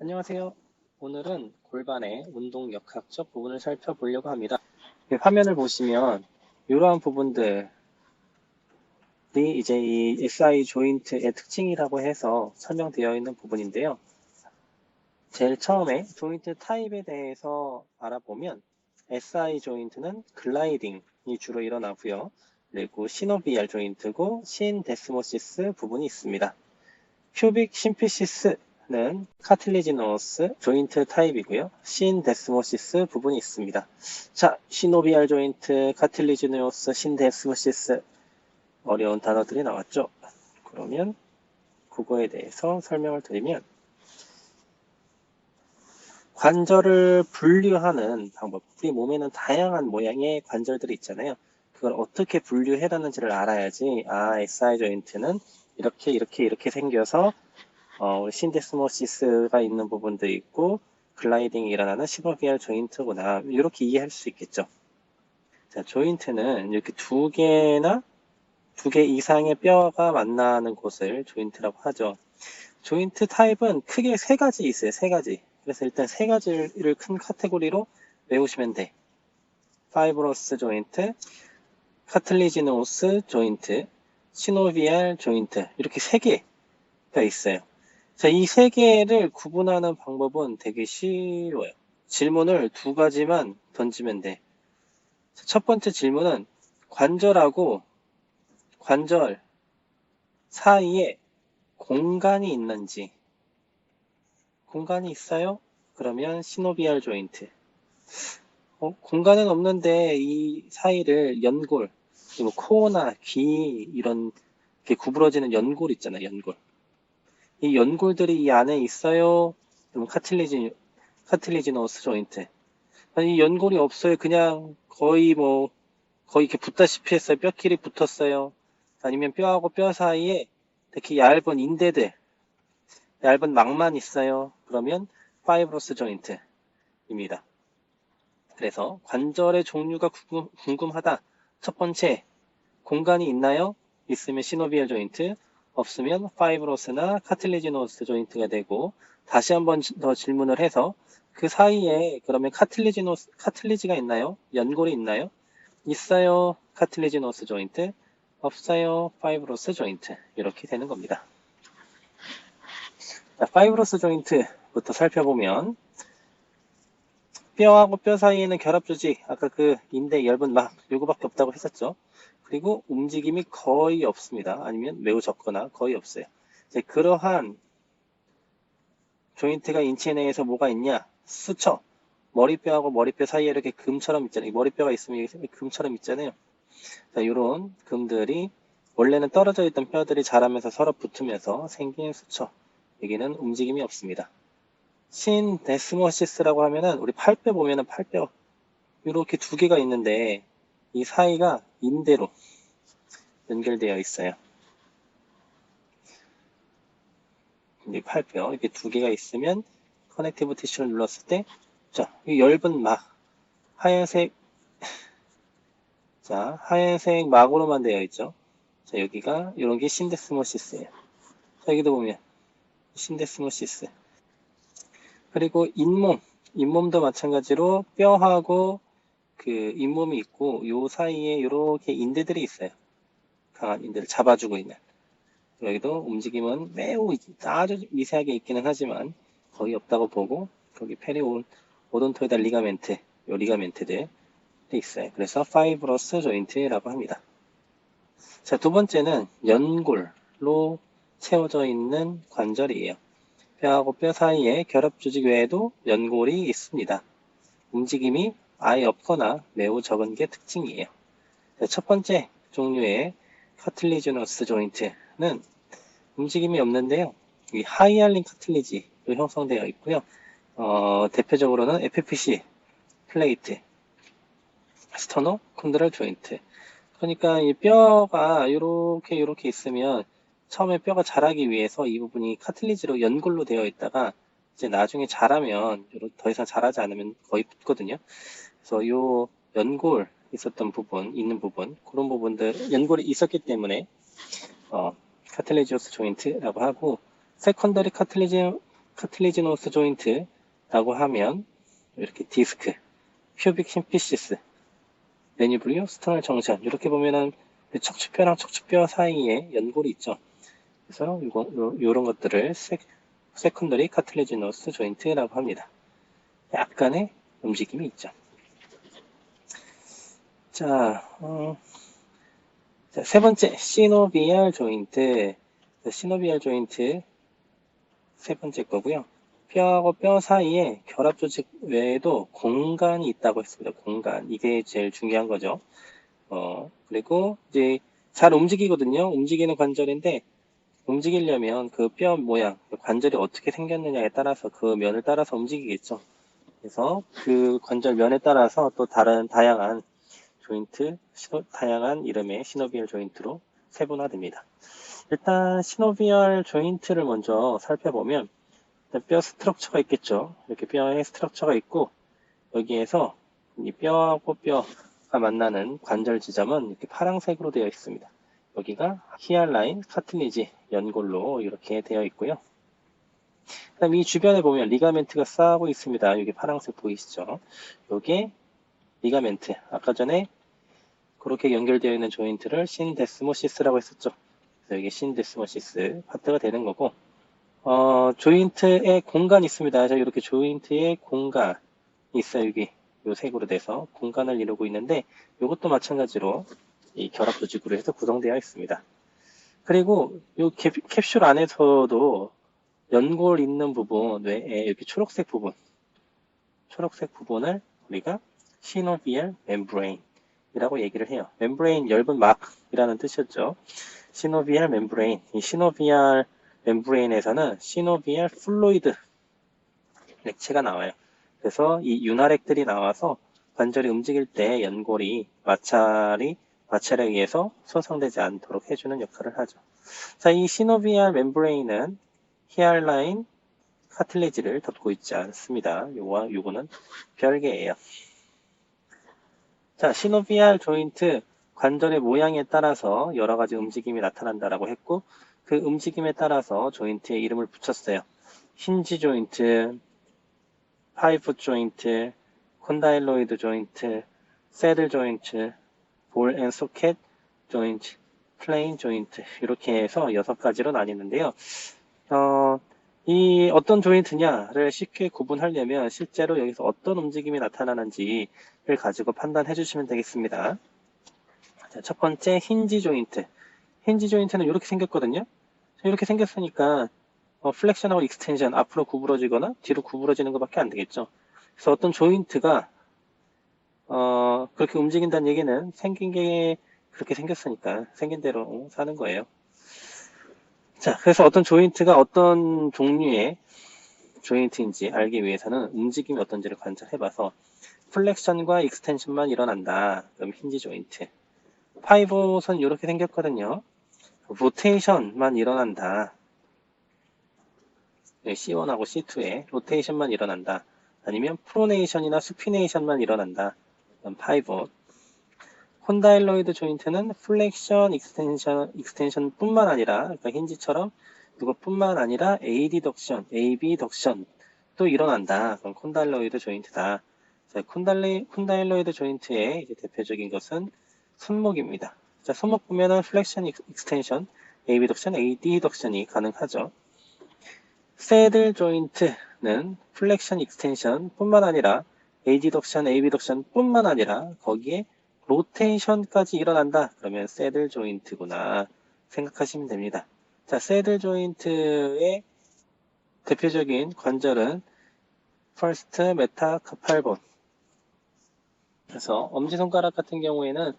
안녕하세요. 오늘은 골반의 운동 역학적 부분을 살펴보려고 합니다. 화면을 보시면 이러한 부분들이 이제 이 SI 조인트의 특징이라고 해서 설명되어 있는 부분인데요. 제일 처음에 조인트 타입에 대해서 알아보면 SI 조인트는 글라이딩이 주로 일어나고요. 그리고 시노비알 조인트고 신데스모시스 부분이 있습니다. 큐빅 심피시스는 카틸리지노스 조인트 타입이고요. 신데스모시스 부분이 있습니다. 자, 시노비알 조인트, 카틸리지노스, 신데스모시스 어려운 단어들이 나왔죠. 그러면 그거에 대해서 설명을 드리면 관절을 분류하는 방법. 우리 몸에는 다양한 모양의 관절들이 있잖아요. 그걸 어떻게 분류해놨는지를 알아야지 SI 조인트는 이렇게 생겨서 신데스모시스가 있는 부분도 있고 글라이딩이 일어나는 시노비알 조인트구나 이렇게 이해할 수 있겠죠. 자, 조인트는 이렇게 두 개 이상의 뼈가 만나는 곳을 조인트라고 하죠. 조인트 타입은 크게 세 가지 있어요. 세 가지. 그래서 일단 세 가지를 큰 카테고리로 외우시면 돼. 파이브러스 조인트, 카틀리지노스 조인트, 시노비알 조인트 이렇게 세 개가 있어요. 자, 이 세 개를 구분하는 방법은 되게 쉬워요. 질문을 두 가지만 던지면 돼. 첫 번째 질문은 관절하고 관절 사이에 공간이 있는지. 공간이 있어요? 그러면 시노비알 조인트. 공간은 없는데 이 사이를 연골, 그리고 코나 귀 이런 게 구부러지는 연골 있잖아요. 연골. 이 연골들이 이 안에 있어요. 그럼 카틸리지노스 조인트. 이 연골이 없어요. 그냥 거의 이렇게 붙다시피 했어요. 뼈끼리 붙었어요. 아니면 뼈하고 뼈 사이에 이렇게 얇은 인대들, 얇은 막만 있어요. 그러면 파이브러스 조인트입니다. 그래서 관절의 종류가 궁금하다. 첫 번째, 공간이 있나요? 있으면 시노비얼 조인트, 없으면 파이브로스나 카틸리지노스 조인트가 되고, 다시 한번 더 질문을 해서 그 사이에 그러면 카틸리지가 있나요? 연골이 있나요? 있어요. 카틸리지노스 조인트, 없어요. 파이브로스 조인트. 이렇게 되는 겁니다. 자, 파이브로스 조인트부터 살펴보면 뼈하고 뼈 사이에는 결합 조직, 아까 그 인대, 얇은 막 요거밖에 없다고 했었죠. 그리고 움직임이 거의 없습니다. 아니면 매우 적거나 거의 없어요. 이제 그러한 조인트가 인체 내에서 뭐가 있냐? 수쳐. 머리뼈하고 머리뼈 사이에 이렇게 금처럼 있잖아요. 머리뼈가 있으면 금처럼 있잖아요. 자, 이런 금들이 원래는 떨어져 있던 뼈들이 자라면서 서로 붙으면서 생긴 수쳐. 여기는 움직임이 없습니다. 신데스모시스라고 하면은 우리 팔뼈 보면은 팔뼈 이렇게 두 개가 있는데 이 사이가 인대로 연결되어 있어요. 이 팔뼈 이렇게 두 개가 있으면 커넥티브 티슈를 눌렀을 때 자, 이 엷은 막 하얀색 자, 하얀색 막으로만 되어 있죠. 자, 여기가 이런 게 신데스모시스예요. 자, 여기도 보면 신데스모시스. 그리고 잇몸도 마찬가지로 뼈하고 그 잇몸이 있고 요 사이에 이렇게 인대들이 있어요. 강한 인대를 잡아주고 있는. 여기도 움직임은 매우 아주 미세하게 있기는 하지만 거의 없다고 보고 거기 오돈토이달 리가멘트, 요 리가멘트들 있어요. 그래서 파이브러스 조인트라고 합니다. 자, 두 번째는 연골로 채워져 있는 관절이에요. 뼈하고 뼈 사이에 결합 조직 외에도 연골이 있습니다. 움직임이 아예 없거나 매우 적은 게 특징이에요. 자, 첫 번째 종류의 카틸리지너스 조인트는 움직임이 없는데요. 이 하이알린 카틸리지로 형성되어 있고요. 대표적으로는 FPC 플레이트, 스터노 콘드랄 조인트. 그러니까 이 뼈가 이렇게 있으면 처음에 뼈가 자라기 위해서 이 부분이 카틸리지로 연골로 되어 있다가 이제 나중에 자라면 더 이상 자라지 않으면 거의 붙거든요. 그래서 요 연골 있는 부분 그런 부분들 연골이 있었기 때문에 카틸리지오스 조인트라고 하고 세컨더리 카틸리지노스 조인트라고 하면 이렇게 디스크, 큐빅 심피시스, 메니브리오, 스터널 정션 이렇게 보면은 척추뼈랑 척추뼈 사이에 연골이 있죠. 그래서 요런 것들을 세컨더리 카틸리지노스 조인트라고 합니다. 약간의 움직임이 있죠. 자, 세 번째 시노비알 조인트. 시노비알 조인트 세 번째 거고요. 뼈하고 뼈 사이에 결합 조직 외에도 공간이 있다고 했습니다. 공간. 이게 제일 중요한 거죠. 그리고 이제 잘 움직이거든요. 움직이는 관절인데 움직이려면 그 뼈 모양, 관절이 어떻게 생겼느냐에 따라서 그 면을 따라서 움직이겠죠. 그래서 그 관절 면에 따라서 또 다양한 조인트, 다양한 이름의 시노비얼 조인트로 세분화됩니다. 일단 시노비얼 조인트를 먼저 살펴보면 뼈 스트럭처가 있겠죠. 이렇게 뼈에 스트럭처가 있고 여기에서 이 뼈하고 뼈가 만나는 관절 지점은 이렇게 파란색으로 되어 있습니다. 여기가 히알라인, 카틸리지, 연골로 이렇게 되어 있고요. 그다음 이 주변에 보면 리가멘트가 쌓고 있습니다. 여기 파란색 보이시죠? 이게 리가멘트. 아까 전에 그렇게 연결되어 있는 조인트를 신데스모시스라고 했었죠. 그래서 여기 신데스모시스 파트가 되는 거고, 조인트에 공간이 있습니다. 자, 이렇게 조인트에 공간이 있어요. 여기 요 색으로 돼서 공간을 이루고 있는데, 이것도 마찬가지로 이 결합 조직으로 해서 구성되어 있습니다. 그리고 이 캡슐 안에서도 연골 있는 부분 외에 이렇게 초록색 부분을 우리가 시노비얼 멤브레인이라고 얘기를 해요. 멤브레인 엷은 막이라는 뜻이었죠. 시노비얼 멤브레인. 이 시노비얼 멤브레인에서는 시노비얼 플루이드 액체가 나와요. 그래서 이 윤활액들이 나와서 관절이 움직일 때 연골이 마찰에 의해서 손상되지 않도록 해주는 역할을 하죠. 자, 이 시노비얼 멤브레인은 히알라인, 카틸리지를 덮고 있지 않습니다. 요거는 별개예요. 자, 시노비알 조인트 관절의 모양에 따라서 여러 가지 움직임이 나타난다라고 했고 그 움직임에 따라서 조인트에 이름을 붙였어요. 힌지 조인트, 파이프 조인트, 콘다일로이드 조인트, 새들 조인트, 볼 앤 소켓 조인트, 플레인 조인트 이렇게 해서 6가지로 나뉘는데요. 이 어떤 조인트냐를 쉽게 구분하려면 실제로 여기서 어떤 움직임이 나타나는지를 가지고 판단해 주시면 되겠습니다. 자, 첫 번째 힌지 조인트. 힌지 조인트는 이렇게 생겼거든요. 이렇게 생겼으니까 플렉션하고 익스텐션 앞으로 구부러지거나 뒤로 구부러지는 것밖에 안 되겠죠. 그래서 어떤 조인트가 그렇게 움직인다는 얘기는 생긴 게 그렇게 생겼으니까 생긴 대로 사는 거예요. 자, 그래서 어떤 조인트가 어떤 종류의 조인트인지 알기 위해서는 움직임이 어떤지를 관찰해봐서 플렉션과 익스텐션만 일어난다. 그럼 힌지 조인트. 파이봇은 이렇게 생겼거든요. 로테이션만 일어난다. C1하고 C2에 로테이션만 일어난다. 아니면 프로네이션이나 수피네이션만 일어난다. 그럼 파이봇. 콘다일로이드 조인트는 플렉션, 익스텐션 뿐만 아니라, 그러니까 힌지처럼 이것뿐만 아니라 AD덕션, AB덕션도 일어난다. 그럼 콘다일로이드 조인트다. 자, 콘다일로이드 조인트의 이제 대표적인 것은 손목입니다. 자, 손목 보면은 플렉션, 익스텐션, AB덕션, AD덕션이 가능하죠. 새들 조인트는 플렉션, 익스텐션 뿐만 아니라 AD덕션, AB덕션 뿐만 아니라 거기에 로테이션까지 일어난다. 그러면 새들 조인트구나 생각하시면 됩니다. 자, 새들 조인트의 대표적인 관절은 퍼스트 메타카팔본. 그래서 엄지손가락 같은 경우에는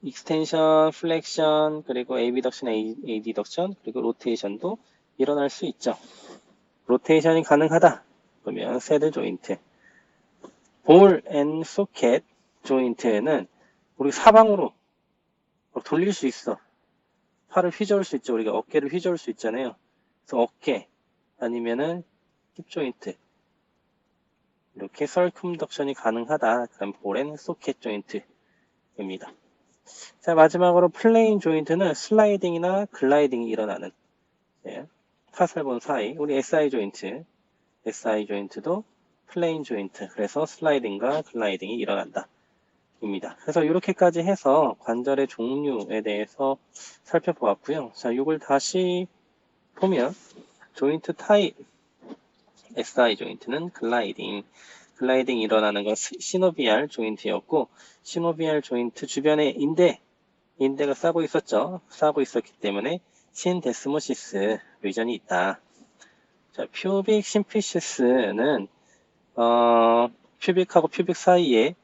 익스텐션, 플렉션, 그리고 AB덕션, AD덕션, 그리고 로테이션도 일어날 수 있죠. 로테이션이 가능하다. 그러면 새들 조인트. 볼 앤 소켓 조인트에는 우리 사방으로 돌릴 수 있어. 팔을 휘저을 수 있죠. 우리가 어깨를 휘저을 수 있잖아요. 그래서 어깨 아니면은 힙 조인트 이렇게 설쿰덕션이 가능하다. 그럼 볼 앤 소켓 조인트입니다. 자, 마지막으로 플레인 조인트는 슬라이딩이나 글라이딩이 일어나는 타설본 사이, 우리 SI 조인트도 플레인 조인트, 그래서 슬라이딩과 글라이딩이 일어난다. 입니다. 그래서 이렇게까지 해서 관절의 종류에 대해서 살펴보았고요. 자, 이걸 다시 보면 조인트 타입, SI 조인트는 글라이딩 일어나는 건 시노비알 조인트였고, 시노비알 조인트 주변에 인대가 싸고 있었죠. 싸고 있었기 때문에 신데스모시스 리전이 있다. 자, 퓨빅 심피시스는 퓨빅하고 퓨빅 사이에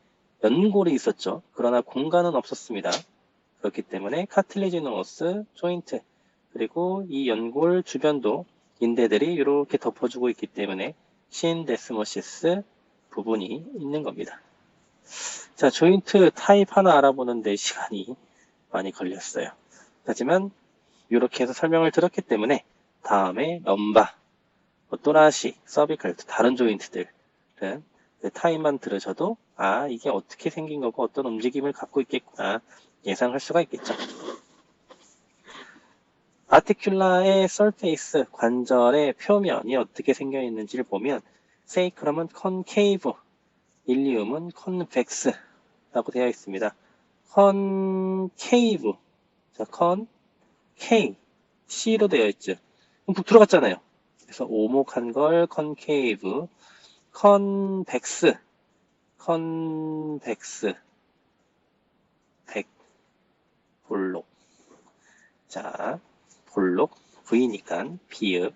연골이 있었죠. 그러나 공간은 없었습니다. 그렇기 때문에 카틸리지노스 조인트, 그리고 이 연골 주변도 인대들이 이렇게 덮어주고 있기 때문에 신데스모시스 부분이 있는 겁니다. 자, 조인트 타입 하나 알아보는데 시간이 많이 걸렸어요. 하지만 이렇게 해서 설명을 들었기 때문에 다음에 럼바, 또라시, 서비컬, 다른 조인트들은 타입만 들으셔도 이게 어떻게 생긴 거고 어떤 움직임을 갖고 있겠구나 예상할 수가 있겠죠. 아티큘라의 서페이스, 관절의 표면이 어떻게 생겨 있는지를 보면 세이크럼은 컨케이브, 일리움은 컨벡스라고 되어 있습니다. 컨케이브, 자, K, C로 되어 있죠. 그럼 북 들어갔잖아요. 그래서 오목한 걸 컨케이브, 컨벡스, 볼록. 자, 볼록, V니까 비읍,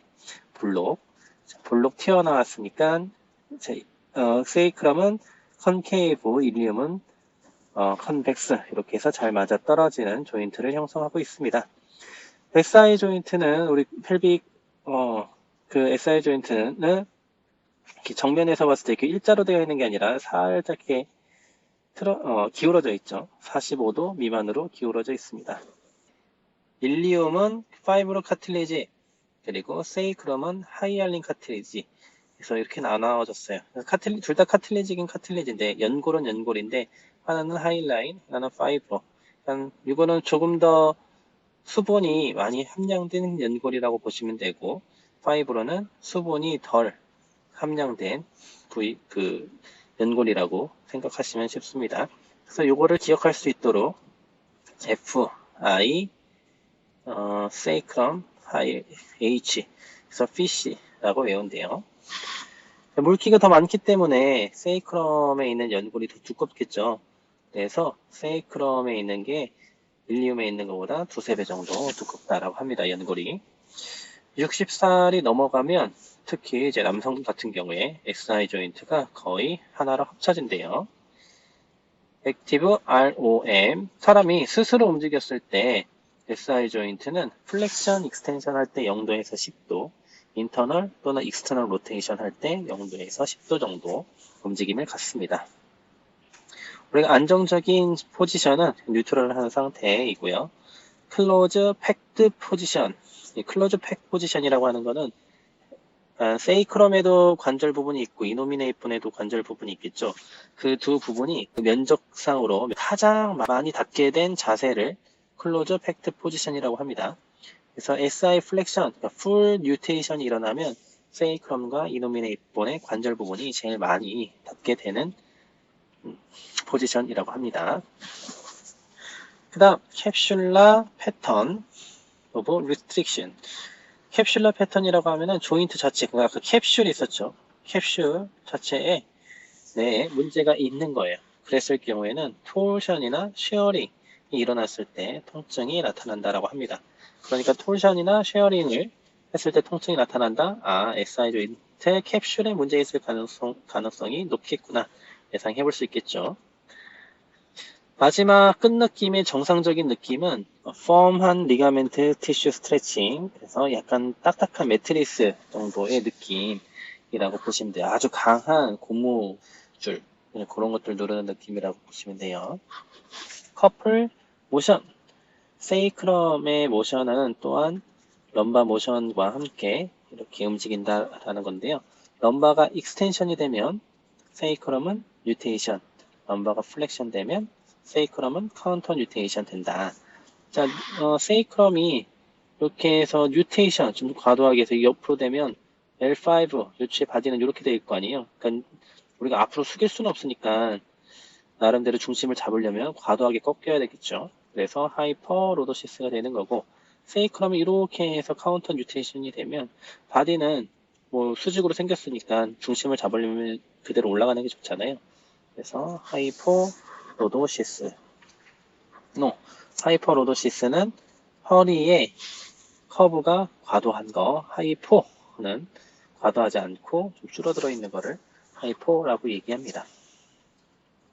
볼록. 자, 볼록 튀어나왔으니까, 세이크럼은 컨케이브, 일리움은 컨벡스, 이렇게 해서 잘 맞아 떨어지는 조인트를 형성하고 있습니다. SI 조인트는 우리 펠빅 그 SI 조인트는 이렇게 정면에서 봤을 때 이렇게 일자로 되어 있는 게 아니라 살짝 이렇게 기울어져 있죠. 45도 미만으로 기울어져 있습니다. 일리움은 파이브로 카틸리지, 그리고 세이크럼은 하이알린 카틸리지. 그래서 이렇게 나눠졌어요. 둘 다 카틸리지긴 카틸리지인데 연골은 연골인데 하나는 하이라인, 하나는 파이브로. 이거는 조금 더 수분이 많이 함량된 연골이라고 보시면 되고, 파이브로는 수분이 덜 함량된 연골이라고 생각하시면 쉽습니다. 그래서 이거를 기억할 수 있도록 FI, 세이크럼, H, 그래서 피쉬라고 외운대요. 물기가 더 많기 때문에 세이크럼에 있는 연골이 더 두껍겠죠. 그래서 세이크럼에 있는 게 일리움에 있는 것보다 2~3배 정도 두껍다라고 합니다. 연골이. 60살이 넘어가면 특히 이제 남성 같은 경우에 SI 조인트가 거의 하나로 합쳐진대요. 액티브 ROM, 사람이 스스로 움직였을 때 SI 조인트는 플렉션, 익스텐션 할 때 0도에서 10도, 인터널 또는 익스터널 로테이션 할 때 0도에서 10도 정도 움직임을 갖습니다. 우리가 안정적인 포지션은 뉴트럴한 상태이고요. 클로즈 팩트 포지션, 클로즈 팩 포지션이라고 하는 거는 세이크럼에도 관절 부분이 있고 이노미네이폰에도 관절 부분이 있겠죠. 그 두 부분이 면적상으로 가장 많이 닿게 된 자세를 클로즈 팩트 포지션이라고 합니다. 그래서 SI 플렉션, 그러니까 풀 뉴테이션이 일어나면 세이크럼과 이노미네이폰의 관절 부분이 제일 많이 닿게 되는 포지션이라고 합니다. 그 다음 캡슐라 패턴 오브 리스트릭션. 캡슐라 패턴이라고 하면은 조인트 자체, 그러니까 그 캡슐이 있었죠. 캡슐 자체에 문제가 있는 거예요. 그랬을 경우에는 토션이나 쉐어링이 일어났을 때 통증이 나타난다라고 합니다. 그러니까 토션이나 쉐어링을 했을 때 통증이 나타난다. SI 조인트 캡슐에 문제 있을 가능성이 높겠구나 예상해 볼 수 있겠죠. 마지막 끝느낌의 정상적인 느낌은 펌한 리가멘트 티슈 스트레칭, 그래서 약간 딱딱한 매트리스 정도의 느낌이라고 보시면 돼요. 아주 강한 고무줄, 그런 것들 누르는 느낌이라고 보시면 돼요. 커플 모션, 세이크럼의 모션은 또한 럼바 모션과 함께 이렇게 움직인다라는 건데요. 럼바가 익스텐션이 되면 세이크럼은 뉴테이션, 럼바가 플렉션 되면 세이크럼은 카운터 뉴테이션 된다. 자, 세이크럼이 이렇게 해서 뉴테이션 좀 과도하게 해서 옆으로 되면 L5 요추의 바디는 이렇게 될 거 아니에요. 그러니까 우리가 앞으로 숙일 수는 없으니까 나름대로 중심을 잡으려면 과도하게 꺾여야 되겠죠. 그래서 하이퍼 로도시스가 되는 거고, 세이크럼이 이렇게 해서 카운터 뉴테이션이 되면 바디는 뭐 수직으로 생겼으니까 중심을 잡으려면 그대로 올라가는 게 좋잖아요. 그래서 하이퍼 로도시스. 하이퍼 로도시스는 허리에 커브가 과도한 거, 하이포는 과도하지 않고 좀 줄어들어 있는 거를 하이포라고 얘기합니다.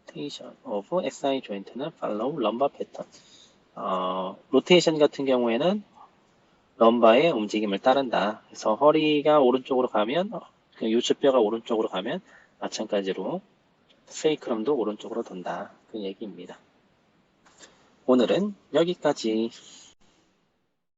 로테이션 오브 SI 조인트는 팔로우 럼바 패턴. 로테이션 같은 경우에는 럼바의 움직임을 따른다. 그래서 허리가 오른쪽으로 가면, 요추뼈가 오른쪽으로 가면 마찬가지로 세이크럼도 오른쪽으로 돈다. 그 얘기입니다. 오늘은 여기까지.